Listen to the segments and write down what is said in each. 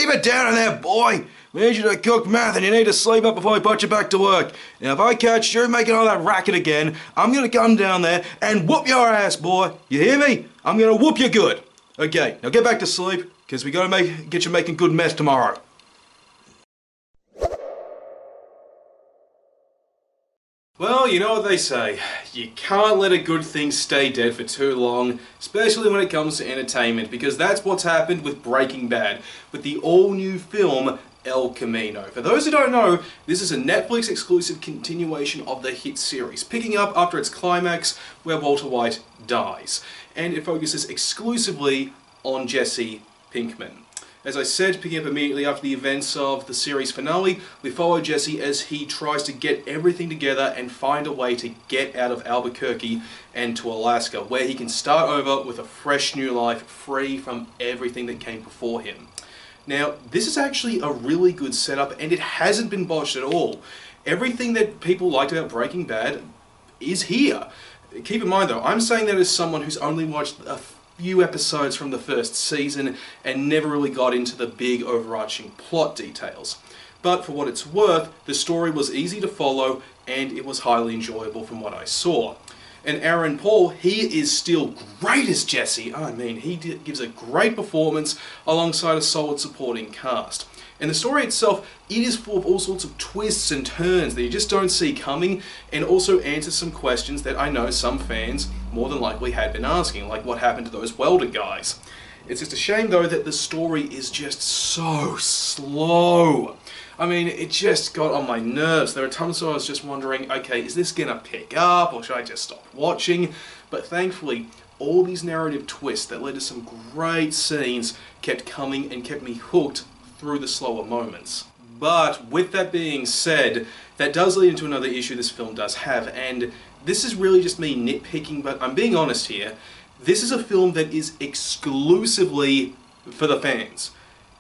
keep it down in there, boy. We need you to cook meth and you need to sleep up before we put you back to work. Now, if I catch you making all that racket again, I'm gonna come down there and whoop your ass, boy. You hear me? I'm gonna whoop you good. Okay, now get back to sleep, because we gotta get you making good meth tomorrow. Well, you know what they say, you can't let a good thing stay dead for too long, especially when it comes to entertainment, because that's what's happened with Breaking Bad, with the all-new film El Camino. For those who don't know, this is a Netflix exclusive continuation of the hit series, picking up after its climax where Walter White dies, and it focuses exclusively on Jesse Pinkman. As I said, picking up immediately after the events of the series finale, we follow Jesse as he tries to get everything together and find a way to get out of Albuquerque and to Alaska, where he can start over with a fresh new life, free from everything that came before him. Now, this is actually a really good setup, and it hasn't been botched at all. Everything that people liked about Breaking Bad is here. Keep in mind though, I'm saying that as someone who's only watched a few episodes from the first season and never really got into the big overarching plot details. But for what it's worth, the story was easy to follow and it was highly enjoyable from what I saw. And Aaron Paul, he is still great as Jesse. I mean, he gives a great performance alongside a solid supporting cast. And the story itself, it is full of all sorts of twists and turns that you just don't see coming, and also answers some questions that I know some fans more than likely had been asking, like what happened to those welder guys. It's just a shame though that the story is just so slow. I mean, it just got on my nerves. There are times where I was just wondering, okay, is this gonna pick up or should I just stop watching? But thankfully, all these narrative twists that led to some great scenes kept coming and kept me hooked through the slower moments. But with that being said, that does lead into another issue this film does have, and this is really just me nitpicking, but I'm being honest here. This is a film that is exclusively for the fans.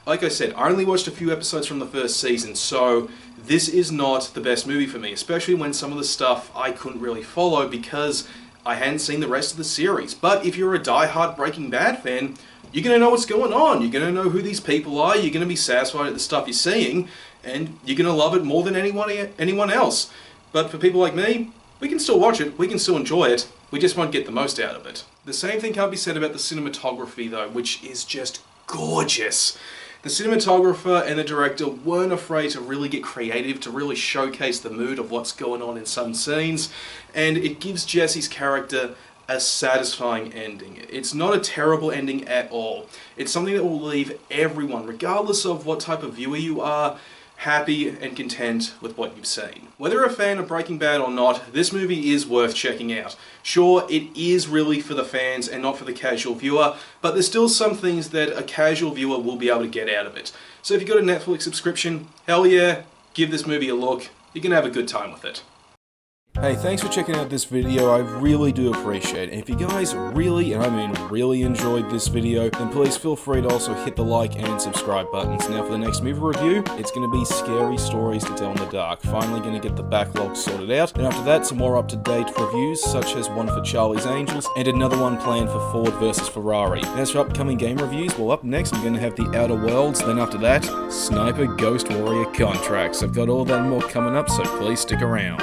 Like I said, I only watched a few episodes from the first season, so this is not the best movie for me, especially when some of the stuff I couldn't really follow because I hadn't seen the rest of the series. But if you're a die-hard Breaking Bad fan, you're going to know what's going on, you're going to know who these people are, you're going to be satisfied at the stuff you're seeing, and you're going to love it more than anyone else. But for people like me, we can still watch it, we can still enjoy it, we just won't get the most out of it. The same thing can't be said about the cinematography though, which is just gorgeous. The cinematographer and the director weren't afraid to really get creative, to really showcase the mood of what's going on in some scenes, and it gives Jesse's character a satisfying ending. It's not a terrible ending at all. It's something that will leave everyone, regardless of what type of viewer you are, happy and content with what you've seen. Whether you're a fan of Breaking Bad or not, this movie is worth checking out. Sure, it is really for the fans and not for the casual viewer, but there's still some things that a casual viewer will be able to get out of it. So if you've got a Netflix subscription, hell yeah, give this movie a look. You can have a good time with it. Hey, thanks for checking out this video, I really do appreciate it. And if you guys really, and I mean really enjoyed this video, then please feel free to also hit the like and subscribe buttons. Now for the next movie review, it's going to be scary stories to tell in the dark. Finally going to get the backlog sorted out. And after that, some more up-to-date reviews, such as one for Charlie's Angels, and another one planned for Ford vs Ferrari. And as for upcoming game reviews, well up next I'm going to have The Outer Worlds, then after that, Sniper Ghost Warrior Contracts. I've got all that and more coming up, so please stick around.